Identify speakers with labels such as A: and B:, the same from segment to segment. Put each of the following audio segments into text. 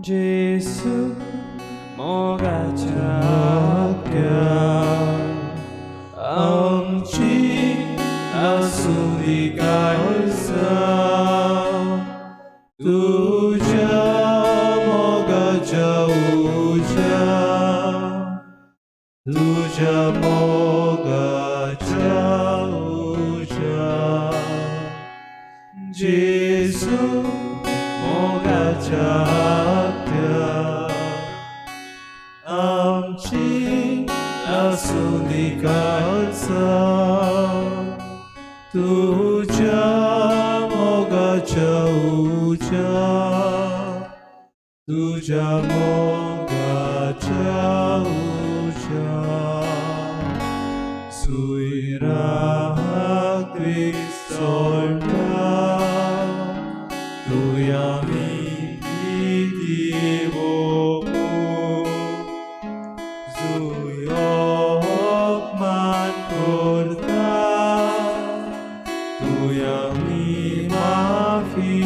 A: 예수 뭐가 작게 엄지 나수리가 있어 두자 뭐가 자우자 두자 뭐가 자우자 예수 뭐가 작게 엄지 나수리가 있어 두자 뭐가 자우자 두자 뭐가 자우자 수이락 뒷솔가 두야미 이디보고 수욕만 굴다 두야미 마피고루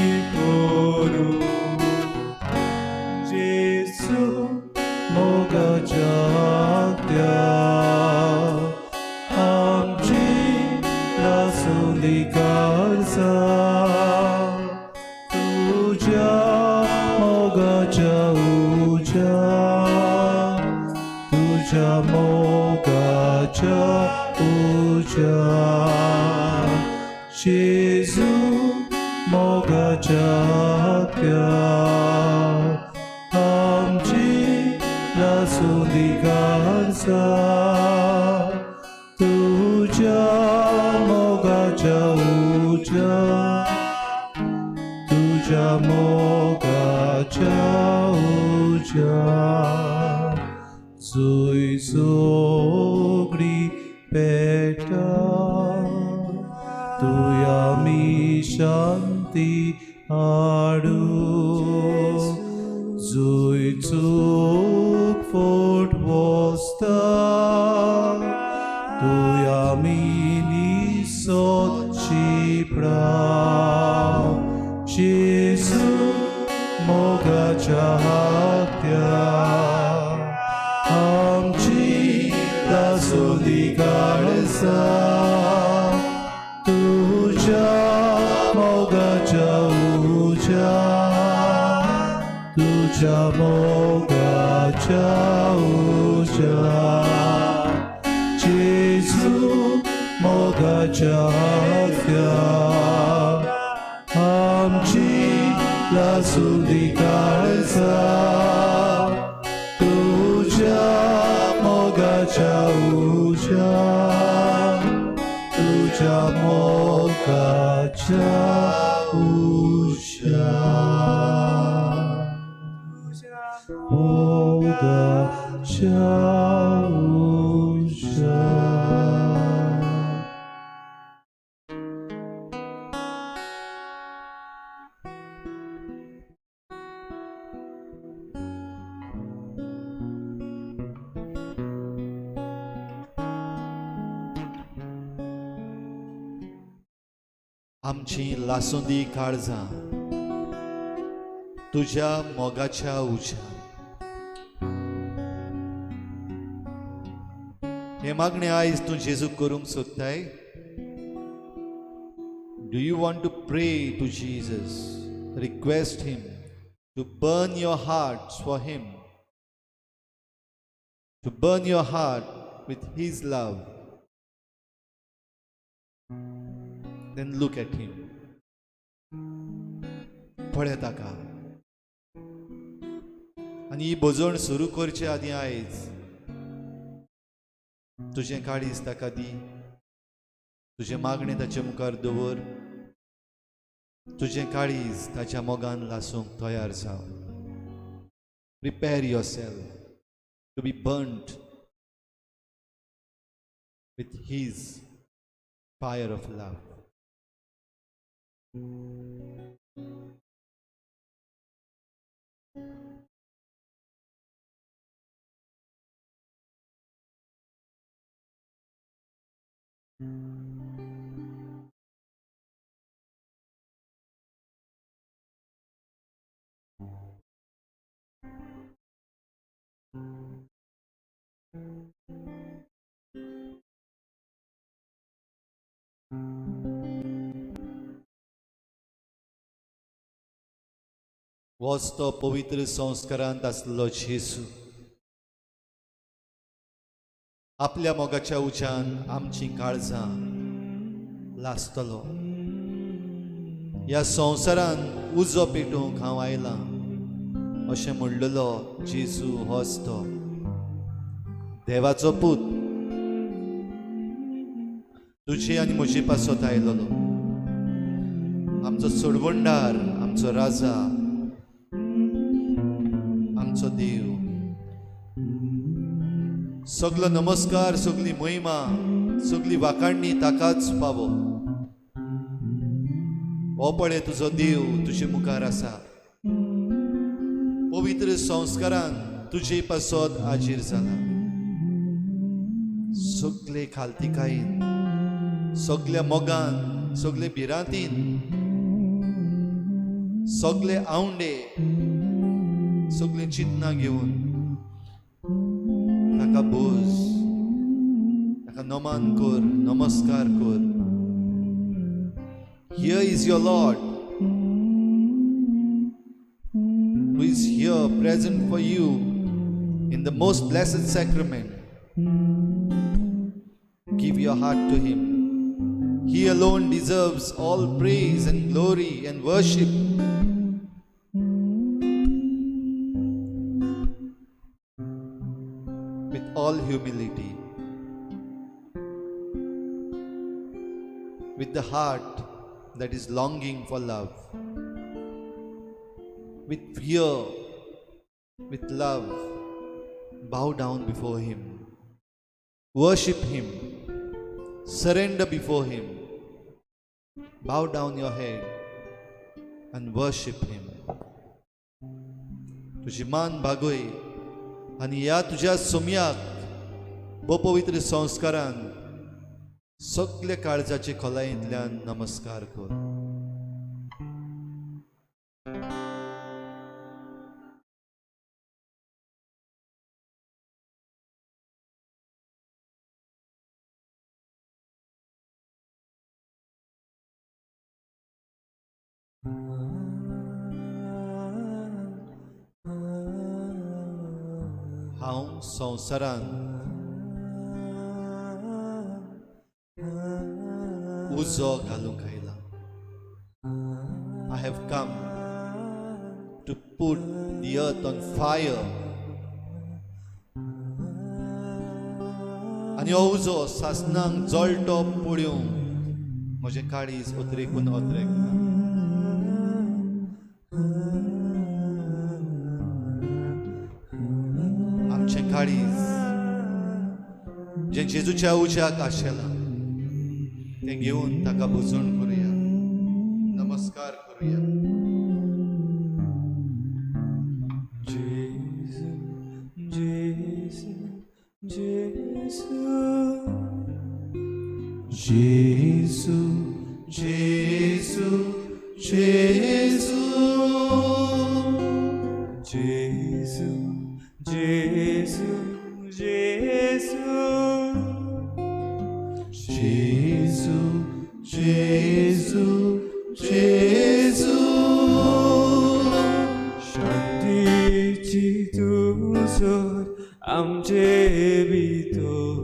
A: 예수 뭐가 작다 함지 나순리가 알사 두자 뭐가 자우자 두자 뭐가 자우자 예수 뭐가 작다 함지 나수리가 알사 두자 뭐가 자우자 두자 뭐가 자우자 수이소그리 베타 두야미 샨티 아루 주이축 포트보스타 두야미 니소 치프라 예수 뭐가 작다 함지 나수리가 알사 두자 뭐가 자우자 두자 뭐가 자우자 예수 뭐가 작다 함지 나수리가 알사 두자 뭐가 자우자 두자 뭐가 자우자 뭐가 자우자
B: आमची लासोंदी काळजां तुझ्या मोगाच्या उज्या हे मागणे आयज तूं जेजू करूंक सोदताय do you want to pray to Jesus request him to burn your heart for him to burn your heart with his love then look at him पळय ताका आनी ही भोजवण सुरू करचे आदी आयज तुझें काळीज ताका दी तुझें मागणें ताचे मुखार दवर तुझें काळीज ताच्या मोगान लासूंक तयार जाव prepare yourself to be burnt with his fire of love. होच तो पवित्र संस्कारांत आसलो जेसू. आपल्या मोगाच्या उज्यान आमची काळजां लासतलो. ह्या संवसारांत उजो पेटोवंक हांव आयलां अशें म्हणलेलो जेजू होच तो देवाचो पूत तुजे आनी म्हजे पासत आयलोलो. आमचो सोडवणदार, आमचो राजा, आमचो देव. सगलो नमस्कार, सगली महिमा, सगली वाखाणणी ताकाच पावो. हो पळय तुजो देव तुजे मुखार आसा. पवित्र संस्कारान तुजे पासत हाजीर जाला. सगले खालतिकायेन, सगल्या मोगान, सगले भिरांतीन, सगले आवंडे, सगली चिंतना घेवन ताका बोज, ताका नमन कर, नमस्कार कर. Here is your Lord, who is here present for you in the most blessed sacrament. Give your heart to Him. He alone deserves all praise and glory and worship. With all humility, with the heart that is longing for love, with fear, with love, bow down before Him, worship Him, surrender before Him, bow down your head and worship Him. तुझी मान भागोय आनी ह्या तुझ्या सोम्याक बो पवित्र संस्कारान सगल्या काळजाचे खोलायेंतल्यान नमस्कार कर. हांव संवसारान उजो घालूंक आयला. I have come to put the earth on fire. आनी हो उजो सासनांक जळटो पळोवंक म्हजें काळीज उतरेकून ओतरेकता. आमचें काळीज जें जेजूच्या उज्याक आशेलां तें घेवन ताका भुजवण करुया, नमस्कार करुया.
A: जेजू जेजू जेजू जेजू जेजू जेजू जेजू जेजू जेजू जेजू जेजू शांतीची तुझोर आमचे भितर,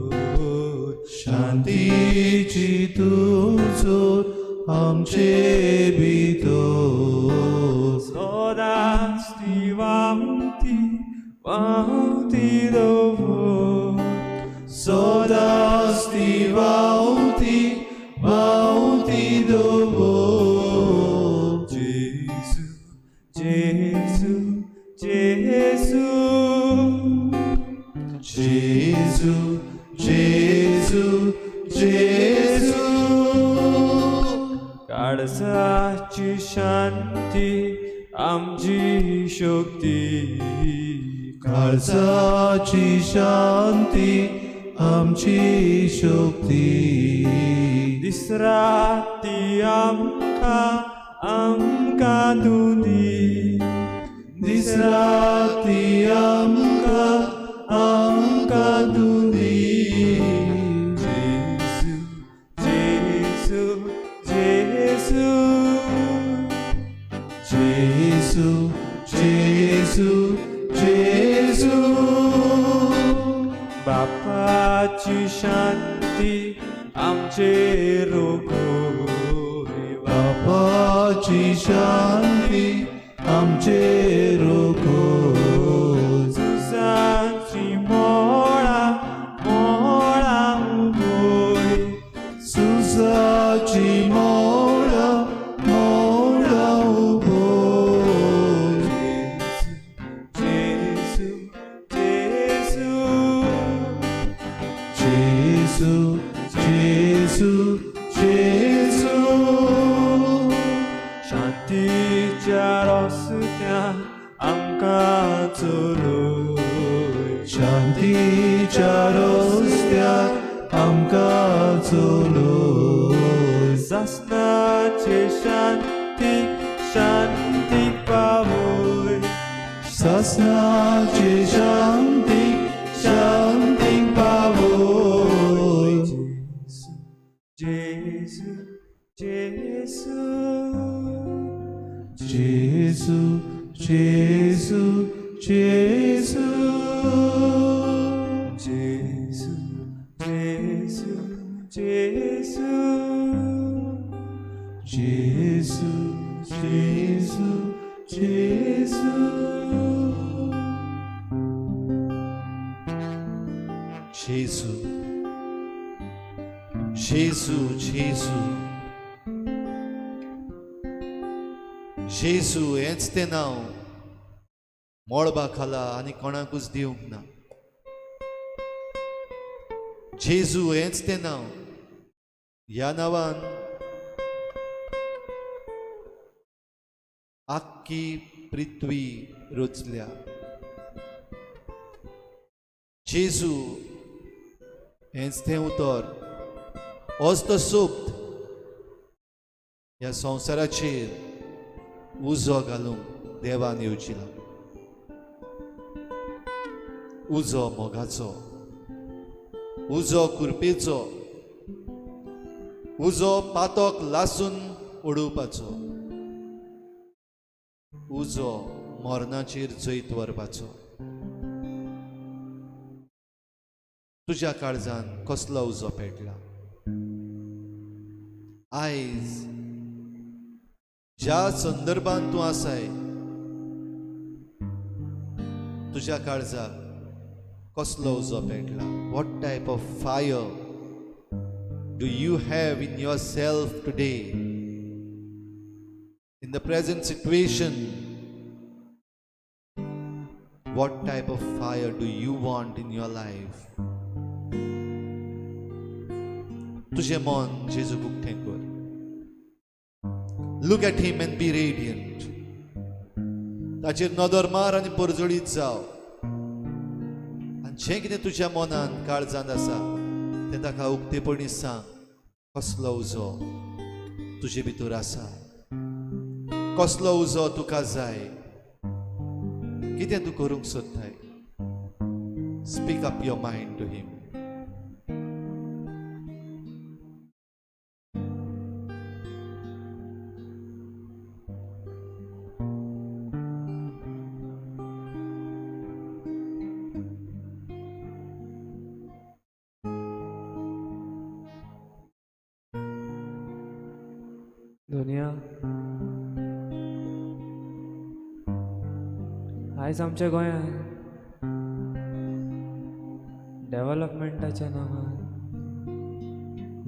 A: शांतीची तुझोर आमचे भितर. सदांच ती वावती वावती दवर, सदांच ती वावती वावती दवर. जेजू जेजू जेजू जेजू जेजू जेजू काळजाची शांती आमची शक्ती, काळजाची शांती
B: आमची शक्ती.
A: दिसराती आमका तुदी.
B: दिसराती आमका तुदी.
A: जेसू जेसू जेसू
B: जेसू जेसू जेसू.
A: बापाची शांती आमचेर उगोय.
B: बापाची शांती आमचेर उगोय.
A: सुसाची मोळा मोळा उगोय.
B: सुसाची मोळा मोळा उगोय.
A: जेसू जेसू
B: जेसू जेसू जेसू.
A: शांतीच्या रस्त्यान आमकां चलोय.
B: शांतीच्या रस्त्यार आमकां चलोय.
A: सासणाचे शांतीक शांतीक पावय.
B: सासणाचे शांतीक शांतीक पावय.
A: जेसू जेसू
B: जेसू जेसू जेसू.
A: जेसू जेसू जेसू
B: जेसू जेसू जेसू. जेसू जेसू जेसू जेसू हेंच तें नांव मोळबा खाला आनी कोणाकूच दिवंक ना. जेजू हेंच तें नांव. ह्या नांवान आख्खी पृथ्वी रुचल्या. जेजू हेंच तें उतर. होच तो सोबत ह्या संवसाराचेर उजो घालूंक देवान येवजिला. उजो मोगाचो, उजो कुरपेचो, उजो पातोक लासून उडोवपाचो, उजो मरणाचेर जैत व्हरपाचो. तुज्या काळजान कसलो उजो पेटला? आयज ज्या संदर्भांत तूं आसाय, तुज्या काळजाक कसलो उजो पेटला? What type of fire do you have in yourself today? In the present situation, what type of fire do you want in your life? तुझे मन जेजूक उक्तें कर. Look at him and be radiant. ताचेर नदर मार आनी परजळीत जाव. आनी जें कितें तुज्या मनान काळजांत आसा तें ताका उक्तेपणी सांग. कसलो उजो तुजे भितर आसा? कसलो उजो तुका जाय? कितें तूं करूंक सोदताय? Speak up your mind to him.
A: दुनिया आयज आमच्या गोंयांत डेव्हलपमेंटाच्या नांवान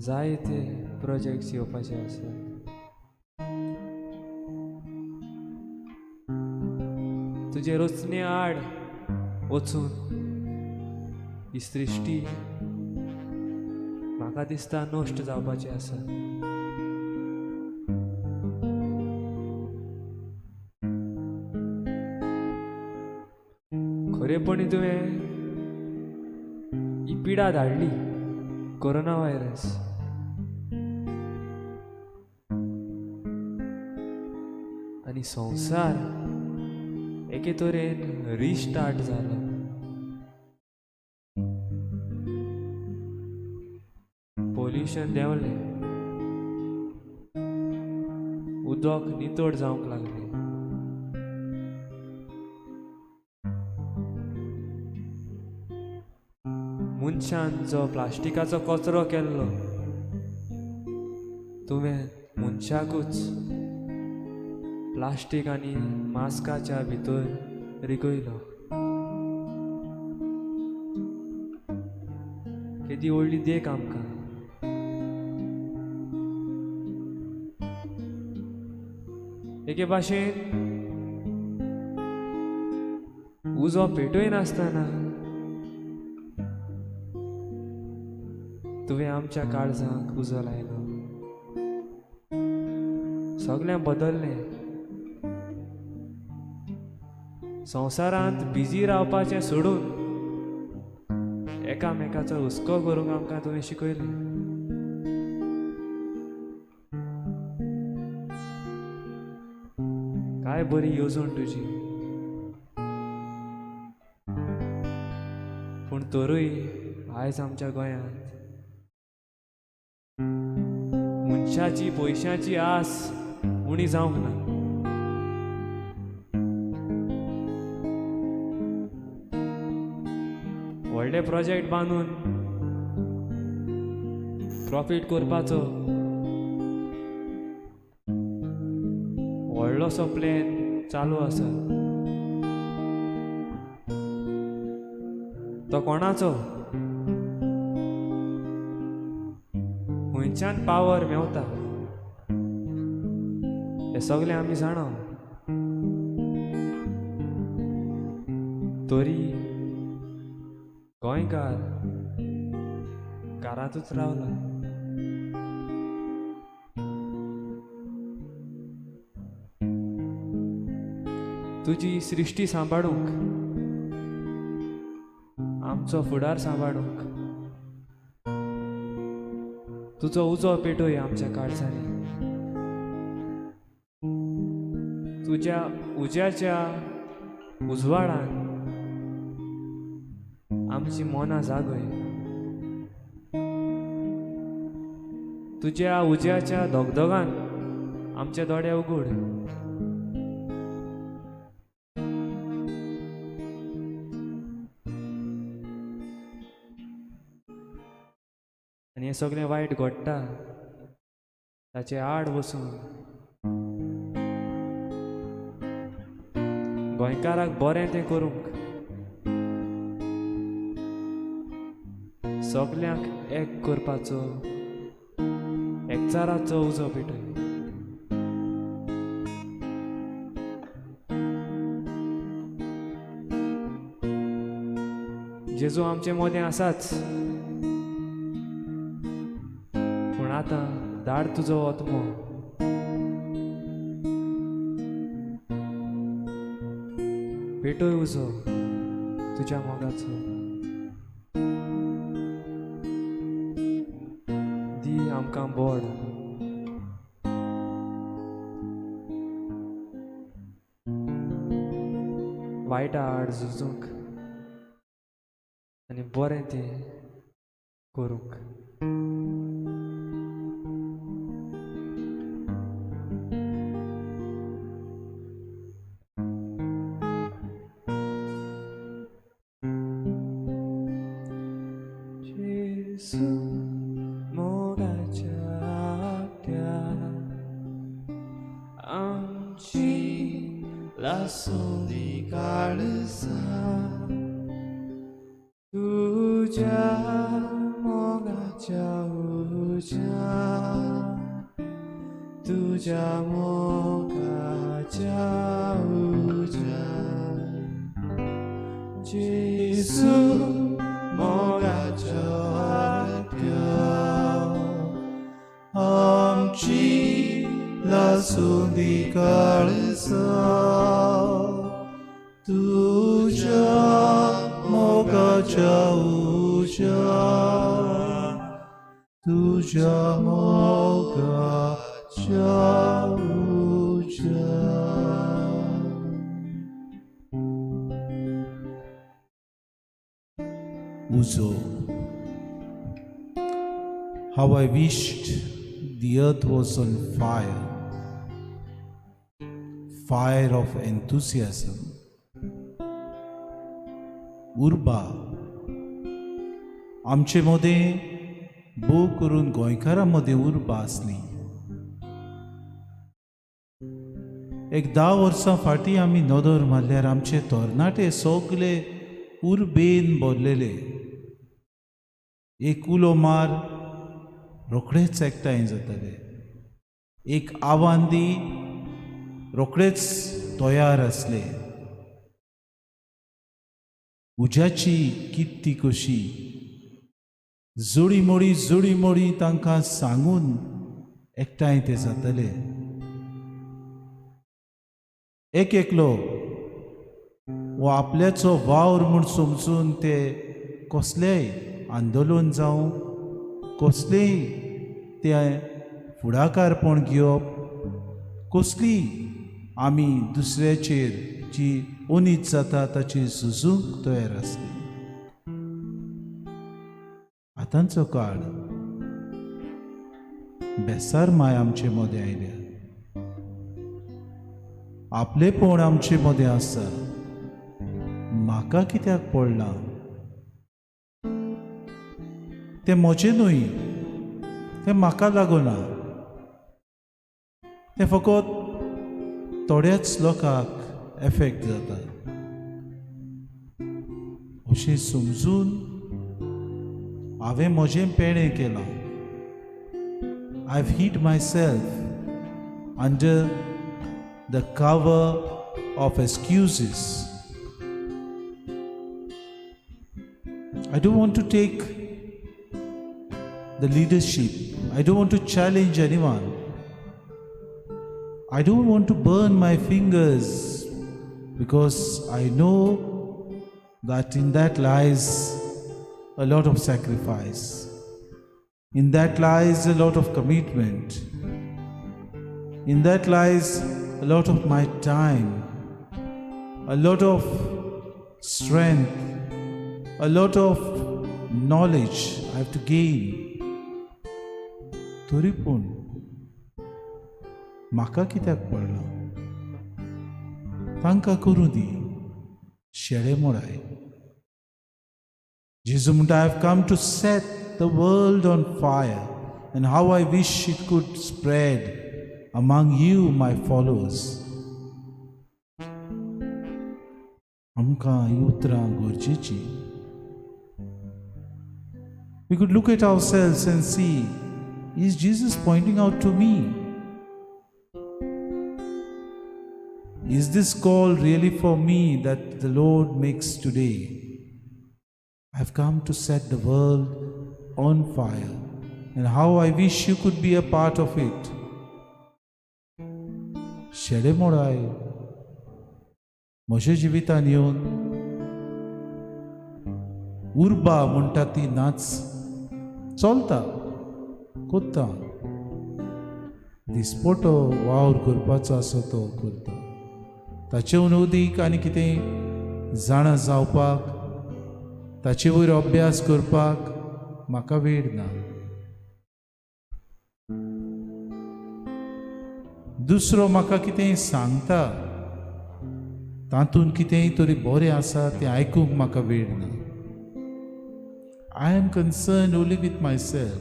A: जायते प्रोजेक्ट्स येवपाचे आसात. तुजे रचने आड वचून ही सृश्टी म्हाका दिसता नश्ट जावपाची आसा. खरेपणी तुवें ही पिडा धाडली कोरोना व्हायरस. आणि संसार एके तरेन रिस्टार्ट जालो. पोल्युशन देंवलें, उदक नितळ जावंक लागलें. मनशान जो प्लास्टिकाचो कचरो केल्लो तुवें मनशाकूच प्लास्टीक आनी मास्काच्या भितर रिगयलो. केदी व्हडली देख आमकां. एके भाशेन उजो पेटोय नासतना तुवें आमच्या काळजांक उजो लायलो. सगळें बदल्लें. संवसारांत बिजी रावपाचें सोडून एकामेकाचो हुस्को करूंक आमकां तुवें शिकयलें. काय बरी येवजण तुजी. पूण तरूय आयज आमच्या गोंयांत मनशाची पयशांची आस उणी जावंक ना. व्हडले प्रोजेक्ट बांदून प्रॉफिट करपाचो व्हडलोसो प्लॅन चालू आसा. तो कोणाचो? खंयच्यान पावर मेवता हें सगळें आमी जाणा. तरी गोंयकार घरांतूच रावला. तुजी सृश्टी सांबाळूंक, आमचो फुडार सांबाळूंक तुजो उजो पेटोय आमच्या काळजांनी. तुज्या उज्याच्या उजवाडान आमची मनां जागय. तुज्या उज्याच्या धगधगान आमचे दोळे उगड. आनी हें सगळें वायट घडटा ताचे आड वचून गोंयकाराक बरें तें करूंक सगल्यांक एक करपाचो एकचाराचो उजो पेटय. जेजू आमचे मोदें आसाच, पूण आतां धाड तुजो आत्मो. पेटोय उजो तुज्या मोगाचो. दी आमकां बोड. वायटा आड झुजूंक आनी बरें तें करूंक. जेसू मोगाच्या आमची लासोली काळजां तुज्या मोगाच्या उज्या, तुज्या मोगाच्या उज्या. जेसू मोगाच्या आमची लासोली काळजां तुज्या मोगाच्या उज्या,
C: तुझ्या मोगाच्या उजो. How I wished the earth was on fire, fire of enthusiasm. उर्बा आमचे मदें भोव करून गोंयकारां मदें उर्बा आसली. एक 10 वर्सां फाटीं आमी नदर मारल्यार आमचे तरणाटे सगळे उर्बेन भरलेले. एक उलो मार रोखडेच एकठांय जाताले. एक आव्हान दी रोखडेच तयार आसले. उज्याची कित्ती कशी जोडी मोडी तांकां सांगून एकठांय ते जातले. एक एकलो वो आपल्याचो वावर म्हूण समजून ते कसलेय आंदोलन जावं कसलेय ते फुडाकारपण घेवप, कसली आमी दुसऱ्याचेर जी उणीत जाता ताची झुजूंक तयार आसली. आतांचो काळ बेसार माय आमचे मदें आयल्या. आपलेपण आमचे मदें आसा. म्हाका कित्याक पडला तें म्हजें न्हय, तें म्हाका लागना. तें फकत थोड्याच लोकांक एफेक्ट जाता अशें समजून हांवें म्हजें पेडें केलां. I've hid myself under the cover of excuses. I don't want to take the leadership. I don't want to challenge anyone. I don't want to burn my fingers because I know that in that lies a lot of sacrifice. In that lies a lot of commitment. In that lies a lot of my time, a lot of strength, a lot of knowledge I have to gain. तरी पूण म्हाका कित्याक पडला तांकां करूं दी शेळे मोडाय. जेजू म्हणटा, I have come to set the world on fire, and how I wish it could spread among you, my followers. आमकां ही उतरां गरजेची. We could look at ourselves and see, is Jesus pointing out to me? Is this call really for me that the Lord makes today? I've come to set the world on fire, and how I wish you could be a part of it. शेळे मोडाय म्हज्या जिवितान येवन उर्बा म्हणटा ती नाच चलता कोत्ता. दिसपटो वावर करपाचो आसा तो करता. ताचे उदीक आनी कितें जाणा जावपाक, ताचे वयर अभ्यास करपाक म्हाका वेळ ना. दुसरो म्हाका कितें सांगता तातूंत कितेंय तरी बरें आसा तें आयकूंक म्हाका वेळ ना. I am concerned only with myself,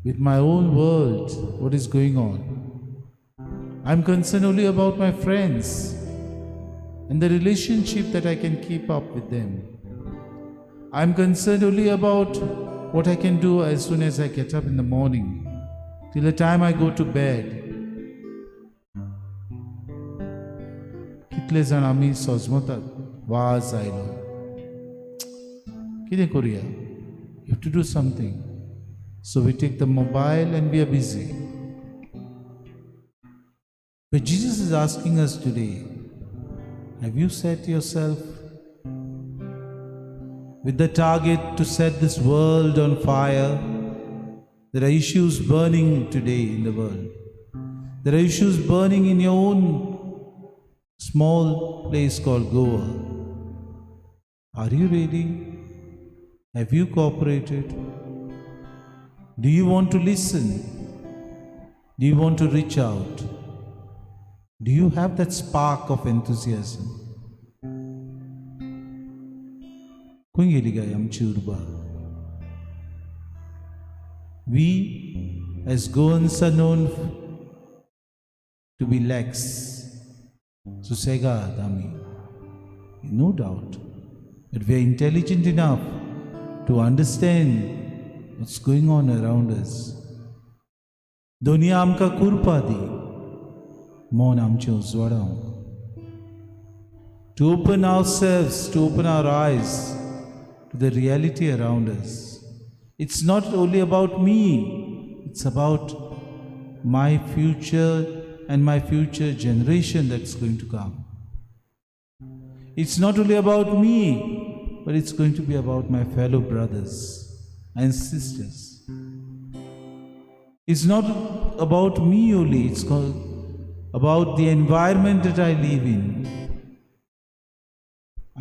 C: with my own world, what is going on. I am concerned only about my friends and the relationship that I can keep up with them. I am concerned only about what I can do as soon as I get up in the morning till the time I go to bed. कितले जाण आमी सजमतात was आयलो कितें करुया. You have to do something. So we take the mobile and we are busy. But Jesus is asking us today, have you set yourself with the target to set this world on fire. There are issues burning today in the world. There are issues burning in your own small place called Goa. Are you ready? Have you cooperated? Do you want to listen? Do you want to reach out? Do you have that spark of enthusiasm? खंय गेली काय आमची उर्बा? We as Goans are known to be lax, susegad ami, no doubt. But we are intelligent enough to understand what's going on around us. Dunya amka kurpa di, mon amche uzwadaw. To open ourselves, to open our eyes to the reality around us. It's not only about me, it's about my future and my future generation that's going to come. It's not only about me, but it's going to be about my fellow brothers and sisters. It's not about me only, it's about the environment that I live in.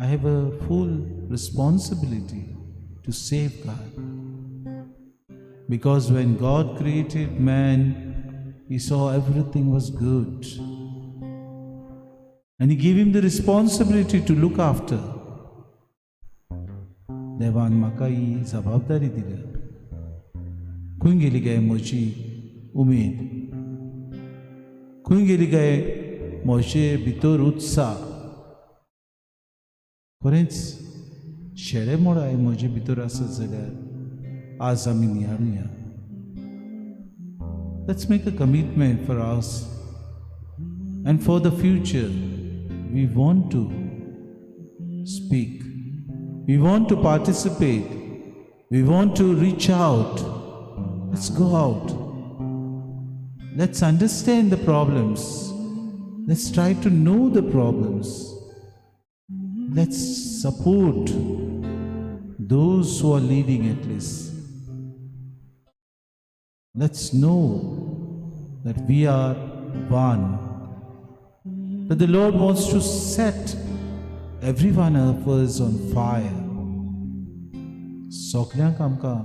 C: I have a full responsibility to safeguard. Because when God created man, He saw everything was good. And He gave him the responsibility to look after. देवान म्हाका ही जबाबदारी दिल्या. खंय गेली काय म्हजी उमेद? खंय गेली काय म्हजे भितर उत्साह? खरेंच शेळे मोडाय म्हजे भितर आसत जाल्यार आज आमी नियाळुया. Let's make a commitment for us and for the future. We want to speak. We want to participate. We want to reach out. Let's go out. Let's understand the problems. Let's try to know the problems. Let's support those who are leading at least. Let's know that we are one. That the Lord wants to set every one of us on fire. सगळ्यांक आमकां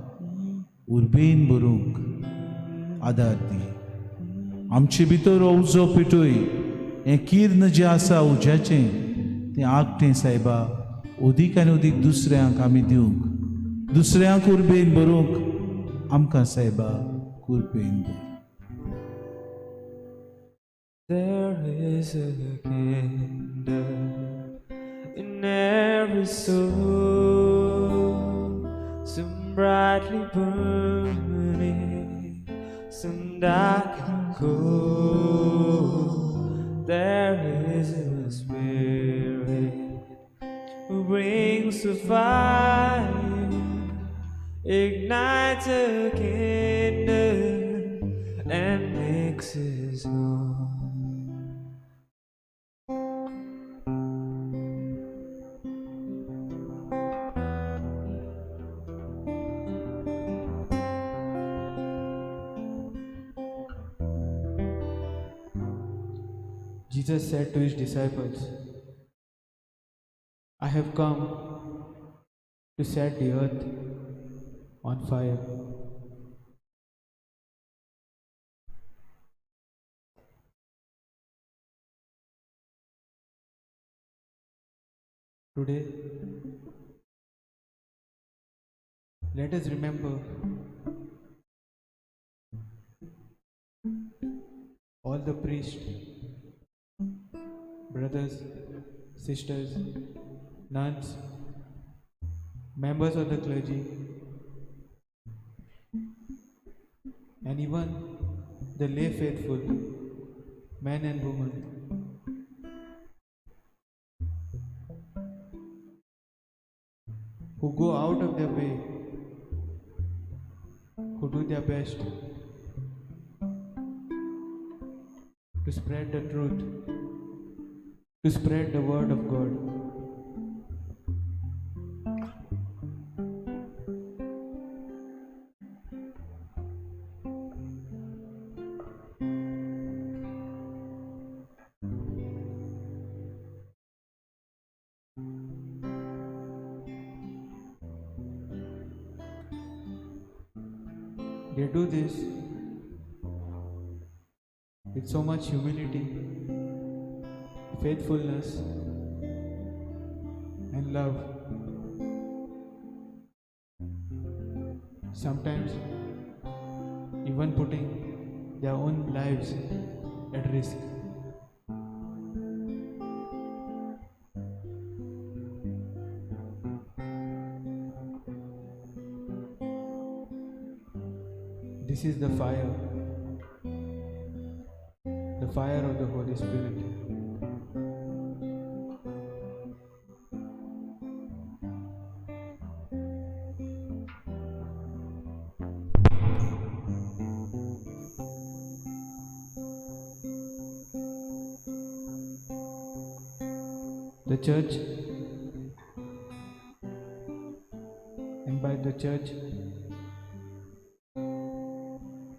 C: उर्बेन बरोवंक आदार दी. आमचे भितर हो उजो पिटूय हें किर्ण जें आसा उज्याचें तें आगटें सायबा ओदीक आनी ओदीक दुसऱ्यांक आमी दिवंक, दुसऱ्यांक उर्बेन बरोवंक आमकां सायबा कुरपेन बर.
A: There is a kingdom in every soul, some brightly burning, some dark and cold. There is a spirit who brings the fire, ignites a kingdom and makes his own. Jesus said to his disciples, I have come to set the earth on fire. Today, let us remember all the priests, brothers, sisters, nuns, members of the clergy, and even the lay faithful, men and women, who go out of their way, who do their best to spread the truth, to spread the word of God. They do this with so much humility, faithfulness, and love. Sometimes even putting their own lives at risk. This is the fire of the Holy Spirit. The church, and by the church,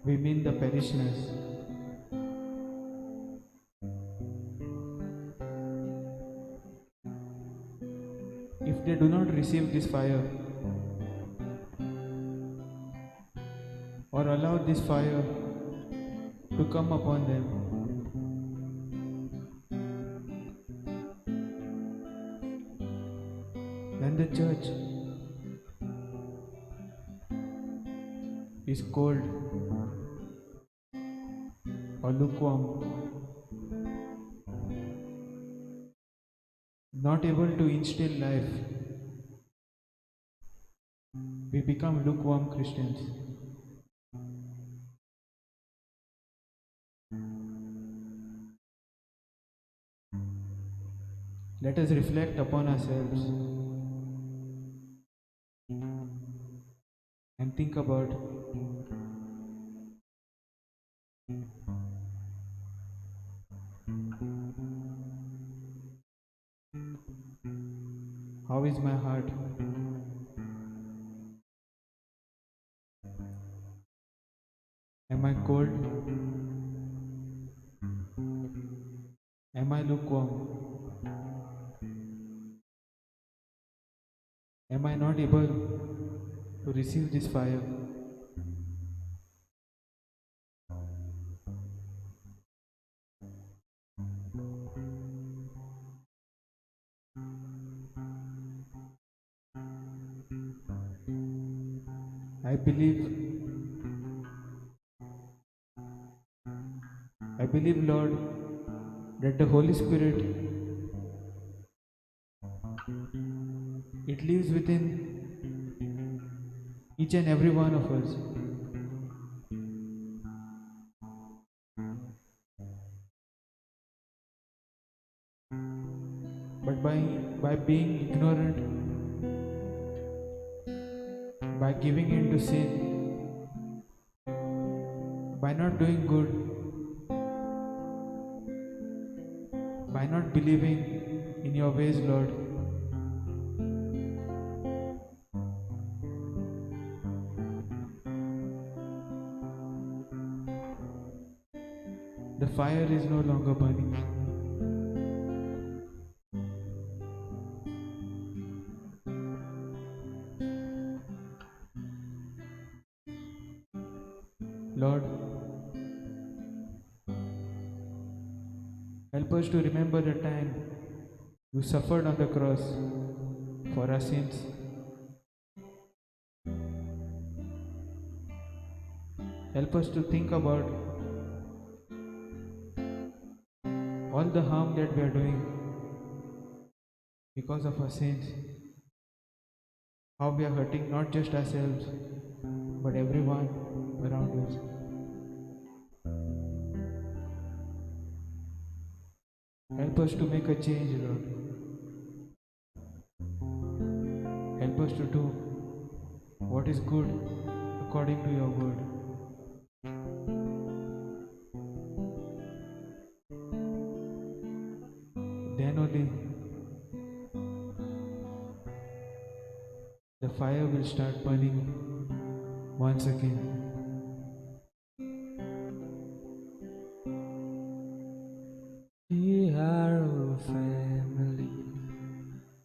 A: we mean the parishioners. If they do not receive this fire or allow this fire to come upon them, then the church is cold or lukewarm, not able to instill life. We become lukewarm Christians. Let us reflect upon ourselves and think about how is my heart? Am I cold? Am I lukewarm? Am I not able to receive this fire? I believe, Lord, that the Holy Spirit, it lives within each and every one of us. But by being ignorant, by giving in to sin, by not doing good, by not believing in your ways, Lord, the fire is no longer burning. Lord, help us to remember the time you suffered on the cross for our sins. Help us to think about all the harm that we are doing because of our sins. How we are hurting not just ourselves, but everyone around us. Help us to make a change, Lord. Help us to do what is good according to your word. Then only the fire will start burning once again.
D: We are a family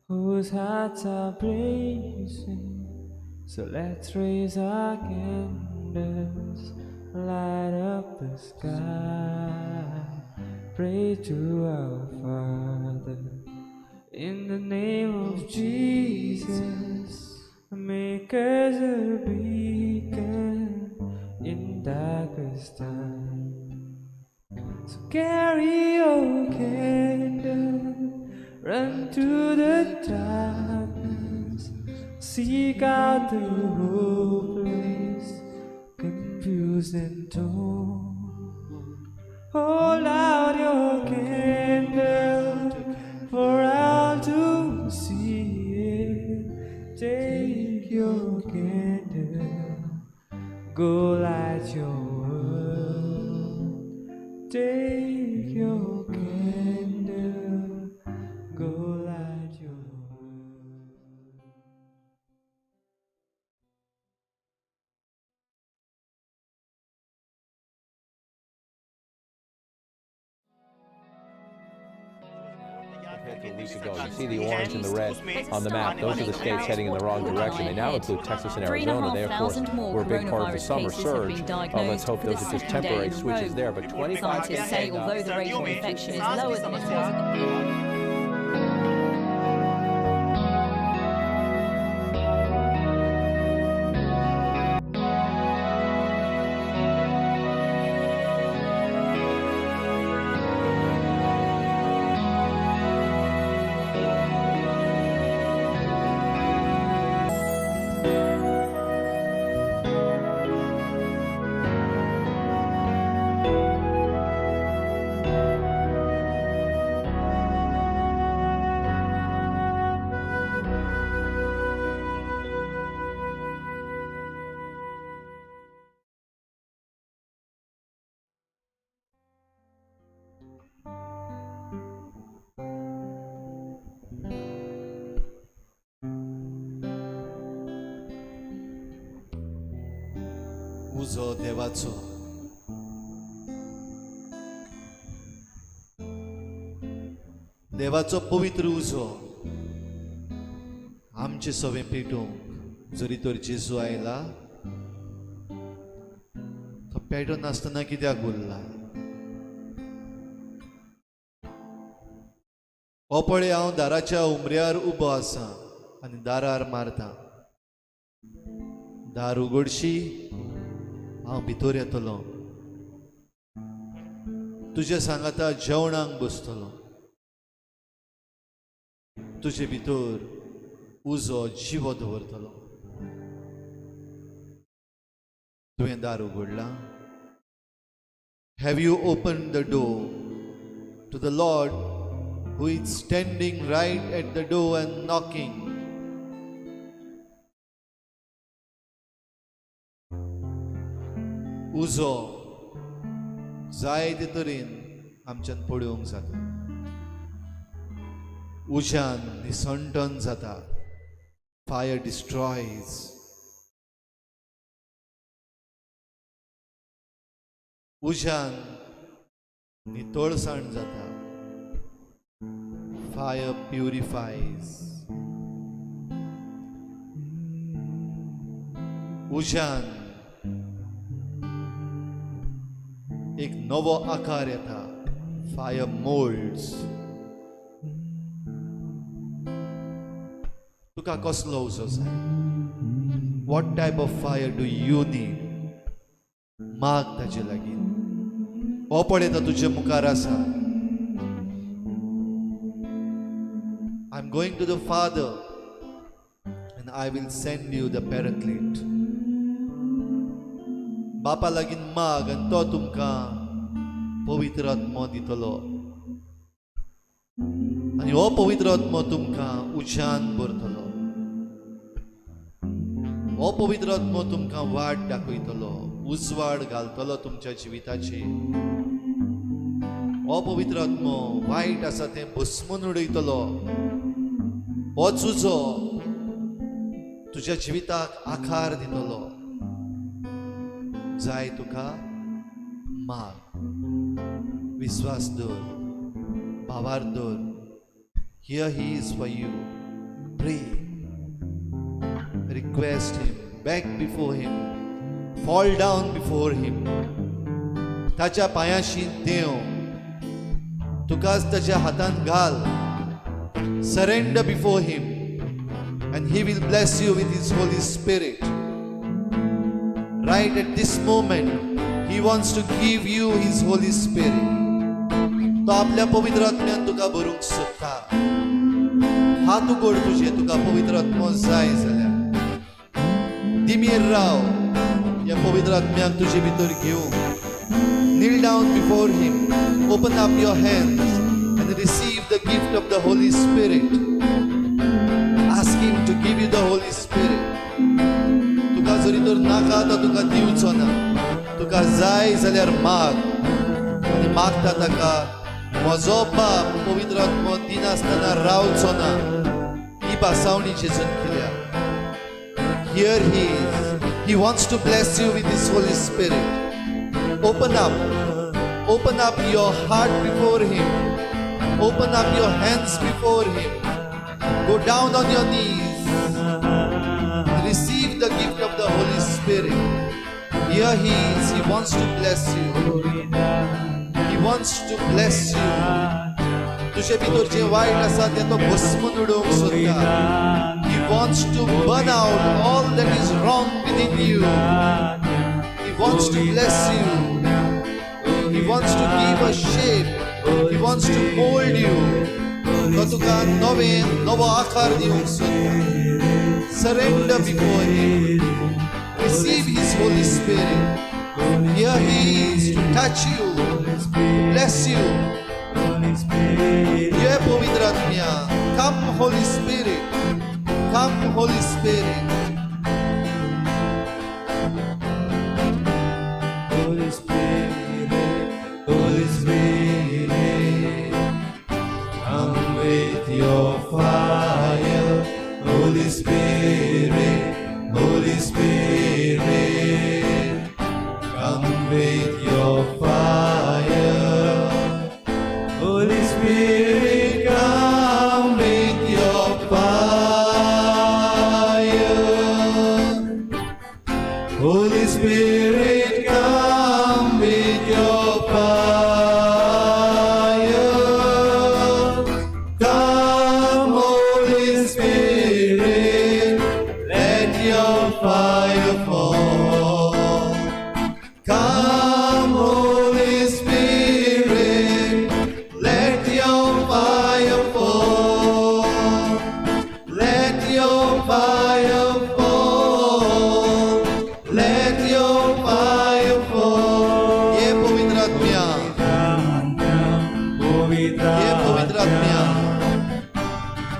D: whose hearts are blazing, so let's raise our candle wonders light up the sky. Pray to our Father in the name of Jesus. Make us a beacon in darkest time. So carry your candle, run to the darkness, seek out the hopeless, confused and torn. Hold out your candle for all to see it. Take your candle, go light your world. Take your candle, go light your world.
E: Compared to a week ago. You see the orange and the red on the map. Those are the states heading in the wrong direction. They now include Texas and Arizona. They, of course, were a big part of the summer surge. Let's hope those are just temporary switches there. But 25
F: scientists say although the rate of infection is lower than it was in the
B: उजो देवाचो देवाचो पवित्र उजो आमचे सवे पेटोवंक जरी तर जेजू आयला तो पेटो नासतना कित्याक उरला हो पळय हांव दाराच्या उमऱ्यार उबो आसा आनी दारार मारता दार उगडशी हांव भितर येतलो तुजे सांगाता जेवणाक बसतलो तुजे भितर उजो जिवो दवरतलो तुवें दार उगडला have you open the door to the Lord who is standing right at the door and knocking. उजो जायते तरेन आमच्यान पळोवंक जाता उज्यान निसंटन जाता फायर डिस्ट्रॉयज उज्यान नितळसाण जाता fire purifies उज्यान एक नवो आकार येता फायर मोल्ड्स तुका कसलो उजो जाय what type of fire do you need माग ताचे लागीं हो पळयता तुजे मुखार आसा I'm going to the Father and I will send you the Paraclete. बापा लागीं माग आनी तो तुमकां पवित्र आत्मो दितलो आनी हो पवित्र आत्मो तुमकां उज्यान भरतलो हो पवित्र आत्मो तुमकां वाट दाखयतलो उजवाड घालतलो तुमच्या जिविताची हो पवित्र आत्मो वायट आसा तें भस्मून उडयतलो होच उजो तुज्या जिविताक आकार दितलो जाय तुका माग विश्वास दवर भावार दवर here he is for you pray request him back before him fall down before him. ताच्या पांयाशी देव, तुकाच ताच्या हातान घाल. Surrender before him and he will bless you with his Holy Spirit. Right at this moment he wants to give you his Holy Spirit. तो आपल्या पवित्र आत्म्यान तुका भरूंक सोदता. हात उगड तुझे, तुका पवित्र आत्मो जाय जाल्यार दिमेर राव या पवित्र आत्म्याक तुजे भितर घेवंक. Kneel down before him, open up your hands and receive the gift of the Holy Spirit. Ask him to give you the Holy Spirit. तुका जरी तर नाका तो तुका दिवचो ना. तुका जाय जाल्यार माग आनी मागता ताका म्हजो बाप पवित्र आत्मो दिनासतना रावचो ना. ही पासावणी जेजून केल्या. Here he is. He wants to bless you with his Holy Spirit. Open up your heart before him. Open up your hands before him. Go down on your knees. Receive the gift of the Holy Spirit. Here he is. He wants to bless you. He wants to bless you. तुझे भितर जे white आसा ते तो भस्म उडोवंक सोदता. He wants to burn out all that is wrong within you. He wants to bless you. He wants to give a shape. He wants to mold you. तो तुका नवो आकार दिवंक सोदता. Surrender before him. Receive his Holy Spirit. Here he is to touch you, to bless you. Ye पवित्र आत्म्या, come Holy Spirit. Come Holy Spirit.
D: Holy Spirit, Holy Spirit, come with your fire. Holy Spirit, Holy Spirit, come with your fire. Holy Spirit, come with your fire. Holy Spirit, come with your fire. Come, Holy Spirit, let your fire fall. Come, Holy Spirit, let your fire fall. Let your fire fall. Let your fire fall.
B: ये पवित्र आत्म्या, ये पवित्र आत्म्या,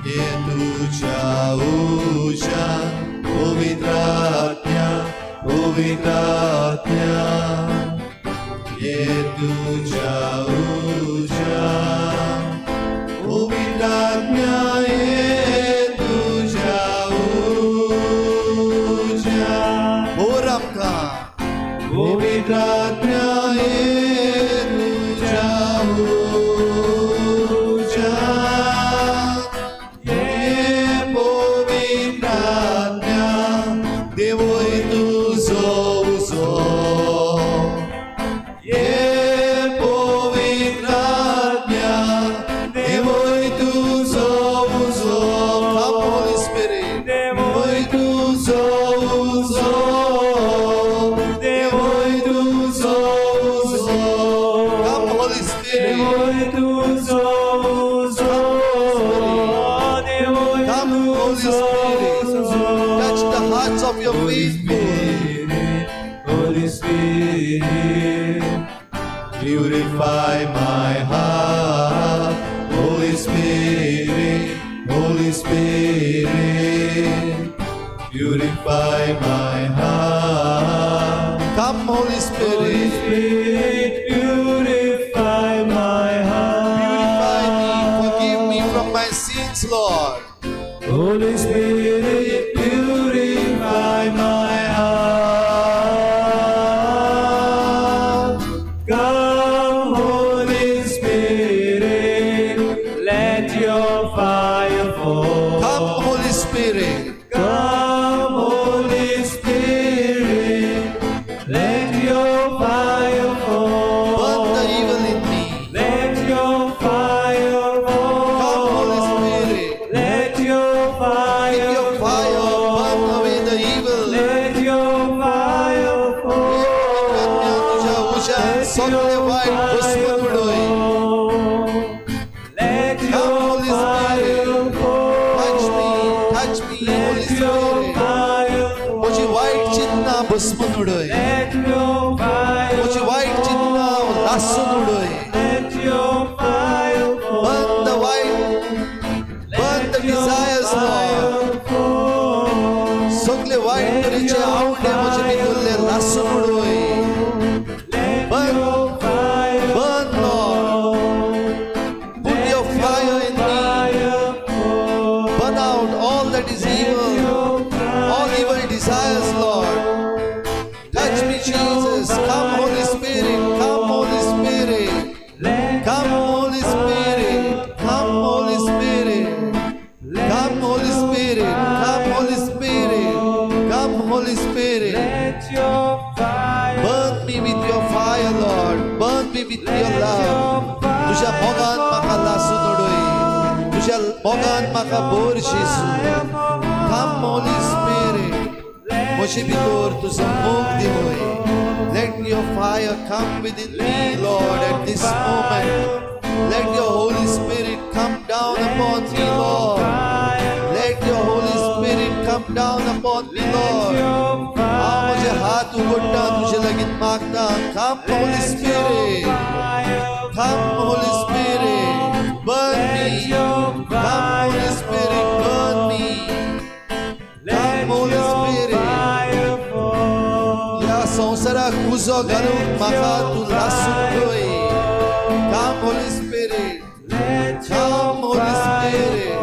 B: ये तुझ्या ऊर्जा, पवित्र आत्म्या, पवित्र आत्म्या, ये तुझ्या ऊर्जा, पवित्र आत्म्या, ये तुझ्या ऊर्जा. और आमका पवित्र आत्म्या, ये तुझ्या ऊर्जा. ये पवित्र आत्म्या, देवोय तुझो उजो. ये पवित्र आत्म्या, देवोय तुझो उजो. Come Holy Spirit, देवोय तुझो उजो. देवोय तुझो उजो. Come Holy Spirit, come Holy Spirit, touch the hearts of your faithful.
D: Holy Spirit, purify my heart. Holy Spirit, Holy Spirit, purify my heart.
B: Come Holy
D: Holy
B: Spirit,
D: Spirit, purify my
B: purify me,
D: heart.
B: forgive me from my sins, Lord.
D: Holy Spirit, purify my heart. Come, Holy Spirit, let your fire fall.
B: Come Holy Spirit,
D: Come, Holy Spirit,
B: भस्मन उडय
D: Let your fire
B: म्हजी white चिंता लासून उडय
D: Let your fire fall.
B: बंद white बंद desires Lord सगळे white तरेचे आवडे म्हजे भितरले लासून उडय बंद बंद Lord put your fire in me burn out all that is evil all evil desires Lord touch me Jesus come Holy Spirit come Holy Spirit come Holy Spirit come Holy Spirit come Holy Spirit come Holy Spirit come Holy Spirit
D: Let your fire
B: burn me with your fire Lord burn me with your love तुझ्या मोगान म्हाका लासून उडय तुझ्या मोगान म्हाका भर जेजू come Holy Spirit म्हजे भितर तुजो मोग दिवय let your fire come within me Lord at this moment let your Holy Spirit come down upon me Lord let your Holy Spirit come down upon me Lord हांव म्हजे हात उगडटा तुजे लागीं मागता come Holy Spirit come Holy Spirit burn me come Holy Spirit burn me come Holy Spirit या संवसाराक उजो घालूंक म्हाका तूं लासून उडय come Holy Spirit come Holy Spirit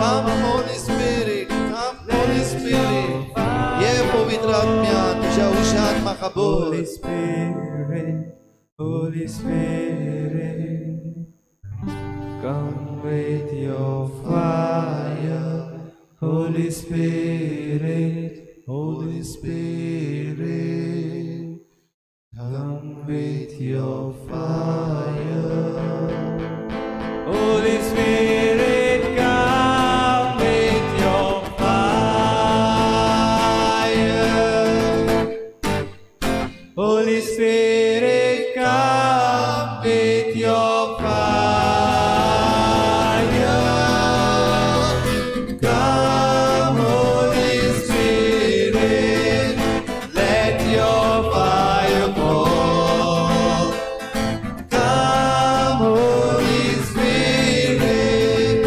B: come Holy Spirit come Holy Spirit ये पवित्र आत्म्या तुझ्या उशान म्हाका भर
D: Holy Spirit, Holy Spirit, come with your fire. Holy Spirit, Holy Spirit, come with your fire. Holy Spirit, come with your fire. Holy Spirit, come with your fire. Come, Holy Spirit, let your fire fall. Come, Holy Spirit,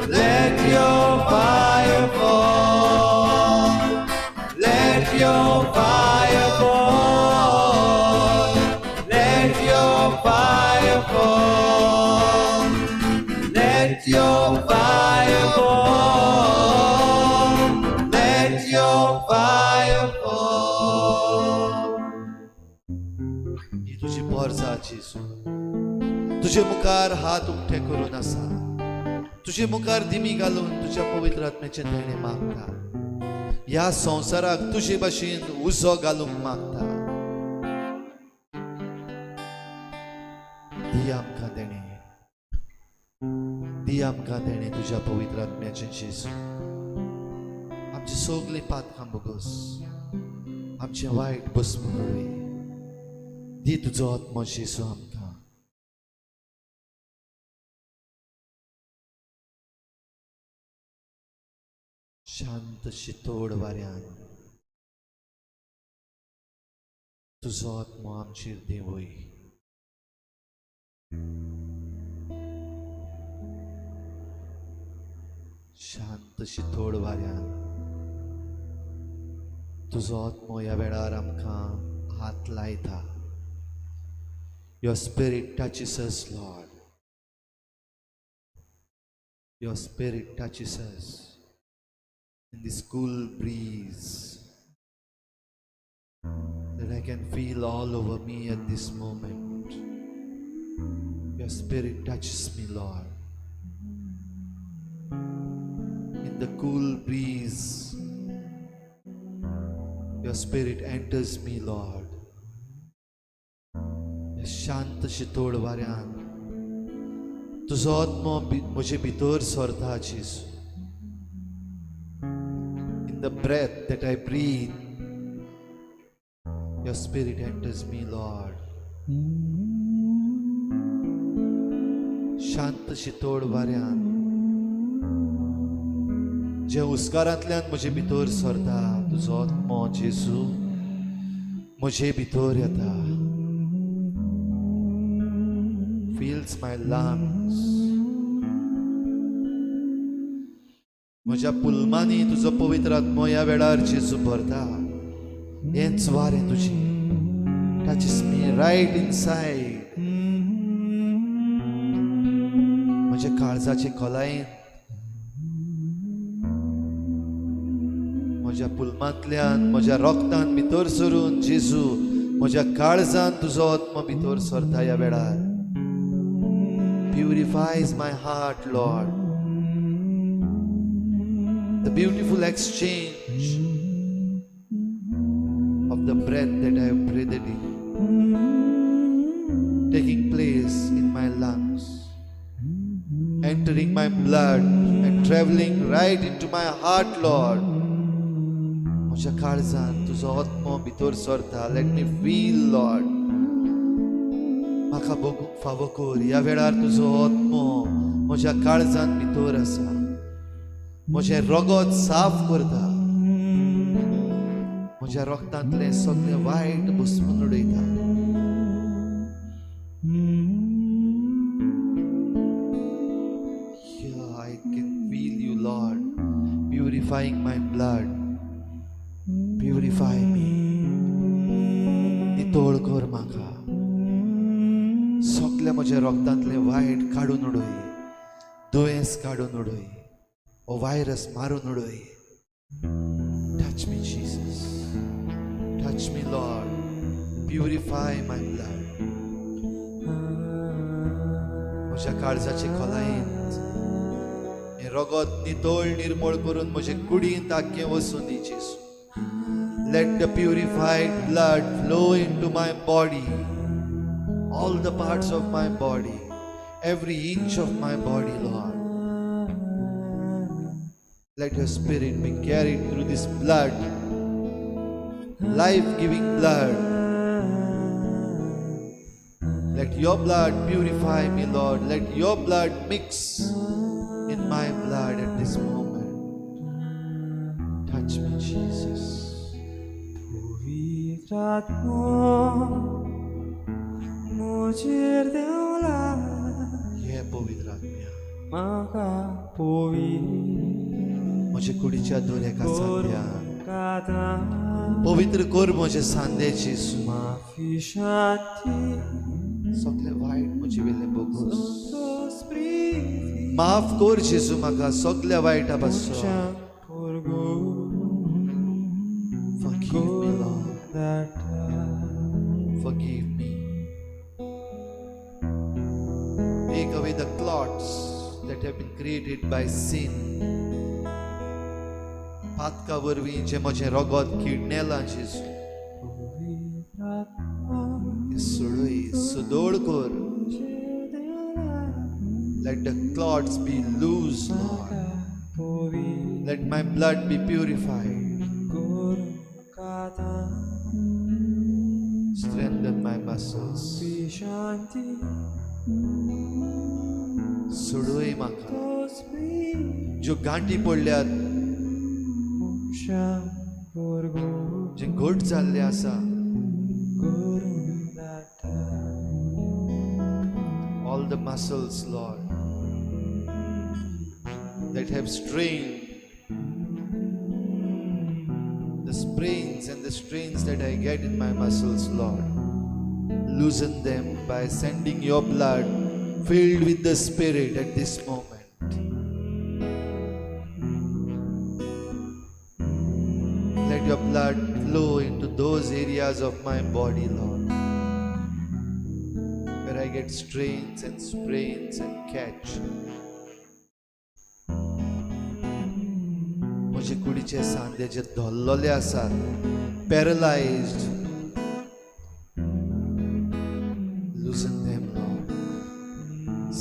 D: let your fire fall. Let your fire fall. Let your fire fall. Let your fire fall. Let your fire fall.
B: ही तुझी पोरजा जेजू तुझे मुखार हात उक्ते करून आसा तुझे मुखार दिमी घालून तुझ्या पवित्र आत्म्याचे देणे मागता ह्या संवसाराक तुझे भाशेन उजो घालूंक मागता दी आमकां देणे तुझ्या पवित्र आत्म्याचे जेजू आमची सगळी पातकां बोगस आमचे वायट भस्म उडय दी तुजो आत्मो जेजू आमकां शांत शितोड वाऱ्यान तुजो आत्मो आमचेर देवय शांत शितोड वाऱ्यान तुजो आत्मो ह्या वेळार आमकां हात लायता Your Spirit touches us, Lord. Your Spirit touches us in this cool breeze that I can feel all over me at this moment. Your Spirit touches me, Lord. In the cool breeze, Your Spirit enters me, Lord. शांत शितोड वाऱ्यान तुजो आत्मो म्हजे भितर सोरता जेजू In the breath that I breathe Your Spirit enters me, Lord. शांत शितोड वाऱ्यान जे उस्कारांतल्यान म्हजे भितर सोरता तुजो आत्मो जेजू म्हजे भितर येता. Fills my lungs. म्हज्या पुलमांनी तुजो पवित्र आत्मो ह्या वेळार जेजू भरता. हेंच वारें तुजें. Touches me right inside. म्हज्या काळजाचे खोलायेन म्हज्या पुलमांतल्यान म्हज्या रोगतान भितर सरून जेजू म्हज्या काळजान तुजो आत्मो भितर सरता ह्या वेळार. Purifies my heart, Lord. The beautiful exchange of the breath that I have breathed in, taking place in my lungs, entering my blood and traveling right into my heart, Lord. म्हज्या काळजान तुजो आत्मो भितर सरता. Let me feel, Lord. म्हाका बगूंक फावो कर. ह्या वेळार तुजो आत्मो म्हज्या काळजान भितर आसा. म्हजें रगत साफ करता. म्हज्या रगतांतलें सगळें वायट भस्मून उडयता. Yeah, I can feel you, Lord, purifying my blood. Purify me. नितळ कर म्हाका. सगळ्या म्हज्या रगतांतलें वायट काडून उडय. दुयेंस काडून उडय. ओ व्हायरस मारून उडय. Touch me, Jesus. Touch me, Lord. Purify my blood. म्हज्या काळजाचे खोलायेंत हें रगत नितळ निर्मळ करून म्हजे कुडींत आख्खें वचून दी, जेजू. Let the purified blood flow into my body, all the parts of my body, every inch of my body, Lord. Let your spirit be carried through this blood, life-giving blood. Let your blood purify me, Lord. Let your blood mix in my blood at this moment. Touch me, Jesus. हे पवित्र आत्म्या म्हजे कुडीच्या दोऱ्याका सांद्या पवित्र कर. म्हजे सांदे जेजू. सगळे वायट म्हजे वेले बोगूस माफ कर जेजू. म्हाका सगळ्या वायटा पासून. Forgive me, Lord. Forgive me. Take away the clots that have been created by sin. Patkai वरवीं जे म्हजें रगत किडनेलां जेजू. सुडय सुदोळ कर. Let the clots be loose, Lord. Let my blood be purified. Strengthen my muscles. सोडोय म्हाका. ज्यो गांठी पडल्यात, जे घोट जाल्ले आसा, all the muscles, Lord, that have strained, the sprains and the strains that I get in my muscles, Lord, loosen them by sending your blood filled with the Spirit at this moment. Let your blood flow into those areas of my body, Lord, where I get strains and sprains and catch. म्हजे कुडीचे सांदे जे धोल्लोले आसात, paralyzed, loosen them, Lord.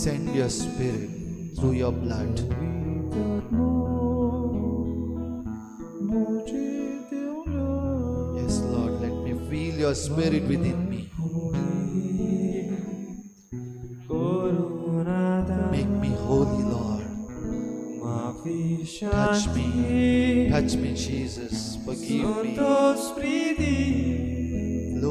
B: Send your Spirit through your blood. Yes, Lord, let me feel your Spirit within me. Make me holy, Lord. Touch me, Jesus, forgive me.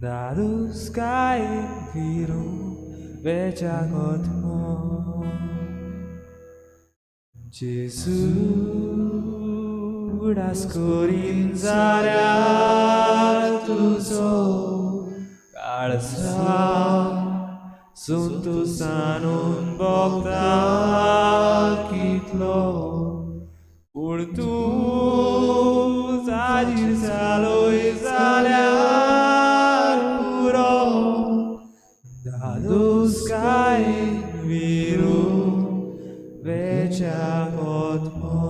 D: dados caem viram vejagot mo Jesus dascorin zarea tuzo calza suntu sanun bogda kitlo urtu zajir zaloi zalear puro dados caem viru vejagot mo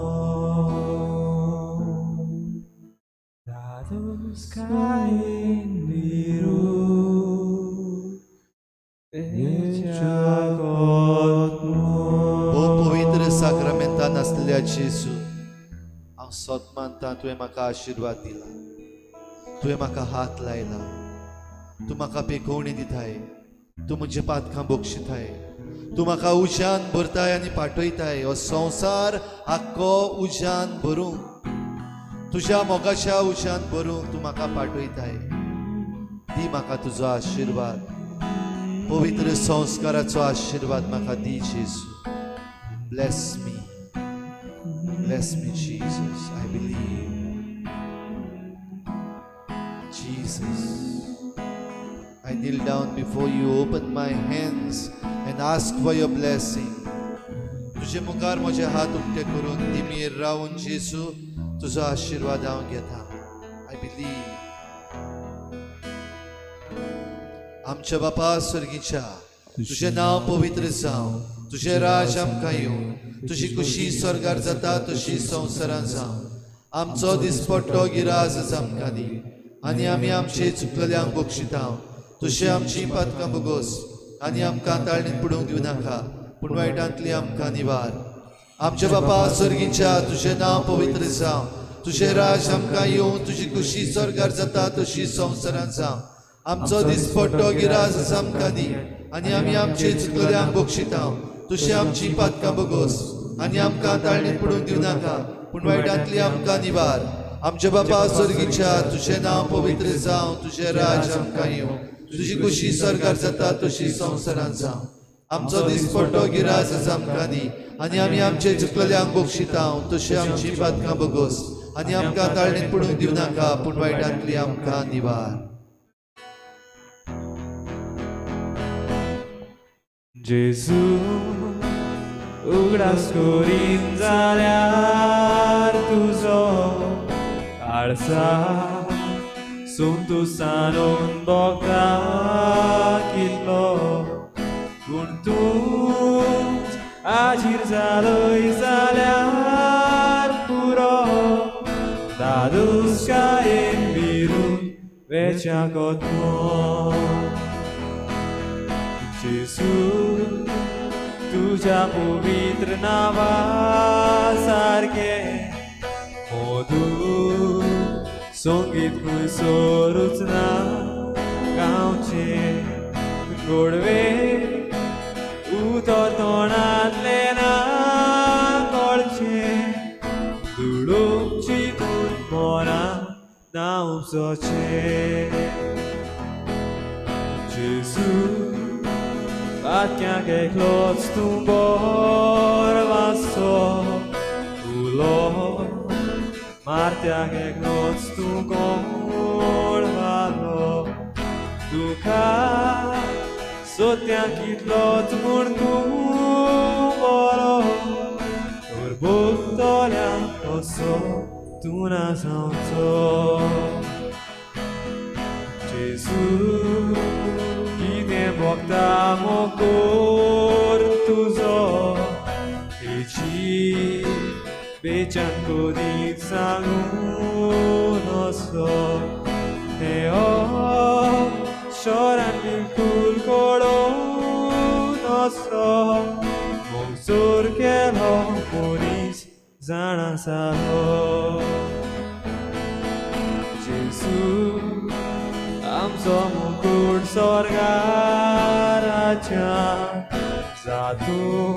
D: dados caem viru vejagot mo.
B: O पवित्र साक्रामेंतान असलेल्या जेजू हांव सोत मानता तुवें म्हाका आशिर्वाद दिला तुवें म्हाका हात लायला तूं म्हाका बेगवणी दिताय तूं म्हजे पातकां बोगशिताय तूं म्हाका उज्यान भरताय आनी पाठयताय हो संवसार आख्खो उज्यान भरूंक तुज्या मोगाच्या उज्यान भरूंक तूं म्हाका पाठयताय दी म्हाका तुजो आशिर्वाद पवित्र संस्काराचो आशिर्वाद म्हाका दी जेजू Bless me Jesus, I believe. Jesus, I kneel down before you, open my hands and ask for your blessing. तुझे मुखार म्हजे हात उक्ते करून तिमीर रावून जेजू तुजो आशिर्वाद हांव घेता. I believe. आमच्या बापा स्वर्गीच्या तुझे नाव पवित्र जावं तुझे राज आमकां येवं तुझी खुशी स्वर्गार जाता तशी संवसारांत जावं आमचो दिसपट्टो गिराज आमकां दी आनी आमी आमचे चुकलेल्यांक बक्षिता तुझे आमची पातकां बोगोस आनी आमकां ताळणीत पडूंक दिवं नाका पूण वायटांतली आमकां निवार आमच्या बापा स्वर्गीच्या तुझे नाव पवित्र जावं तुझे राज आमकां येवं तुझी खुशी स्वर्गार जाता तशी संवसारांत जावं आमचो दिसपट्टो गिराज आमकां दी आनी आमी आमचे चुकलेल्यांक बक्षिता तुझे आमची पातकां बोगोस आनी आमकां ताळणीत पडूंक दिवं नाका पूण वायटांतली आमकां निवार आमच्या बापा स्वर्गीच्या तुझे नाव पवित्र जावं तुझे राज आमकां येवं तुझी खुशी स्वर्गार जाता तशी संवसारांत जावं आमचो दिसपट्टो गिराज आमकां दी आनी आमी आमचे चुकलेल्यांक बक्षिता तुझे आमची पातकां बोगोस आनी आमकां ताळणीत पडूंक दिवं नाका पूण वायटांतली आमकां निवार
D: जेजू उगडास करीन जाल्यार तुजो आळसा तूं सांडून बोगदा कितलो पूण तूंच आजीर जालोय जाल्यार पुरो दादूस कायेन विरून वेचाकोत जेजू तुझ्या पवित्र नावा सारखे मधुर संगीत खुयसरूच ना गांवचे गोडवे उतर तोंडांतले ना कळचे दुडूक चिंतून मोना नावचोचे जेजू Patkiak eklots tumbor vasso ulo Martiak eklots tumbor valo Duka sotiak itlots murtu boro Urbuk toliak oso tuna saunzo Jesus Bogda mokor tuzo Eci becan kodit sangunoso Neo shoran bilkul kolonoso Monsur kelo moris zana salo Jesus आमचो मुकुट स्वर्गाराच्या जातूं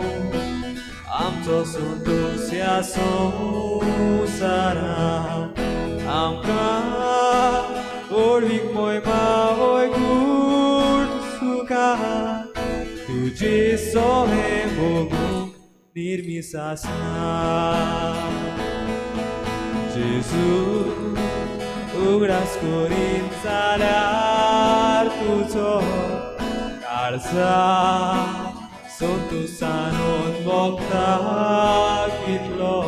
D: आमचो संतोष ह्या संवसारांत आमकां व्हडवीक मोहिमा वय तुझे सोहे 보고 निर्मिसासना जेजू उगडास कोरीन जाल्यार तुजो काळजा संतोषानून भोगता कितलो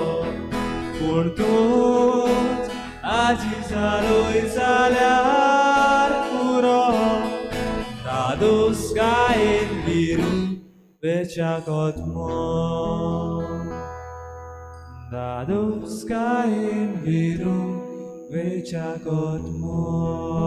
D: पूण तूंच आजी जालोय जाल्यार पुरो dados caen viru vechagot mo dados caen viru vechagot mo.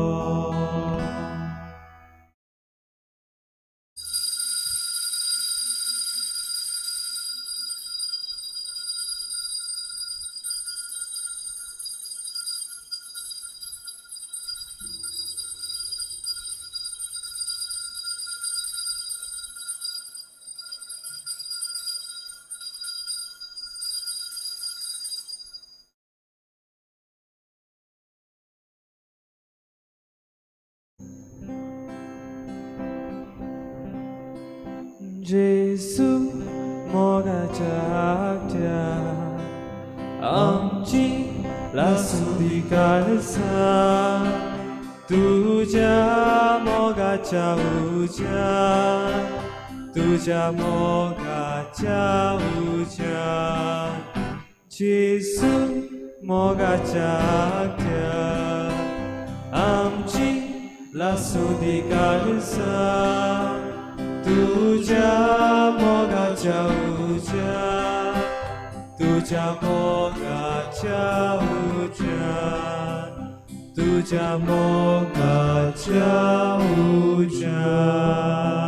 D: जेजू मोगा 작자 आमची लासूदी काळजा तुझ्या मोगाच्या उज्या तुझ्या मोगाच्या उज्या जेजू मोगा 작자 आमची लासूदी काळजा तुझ्या मोगाच्या उज्या तुझ्या मोगाच्या उज्या तुझ्या मोगाच्या उज्या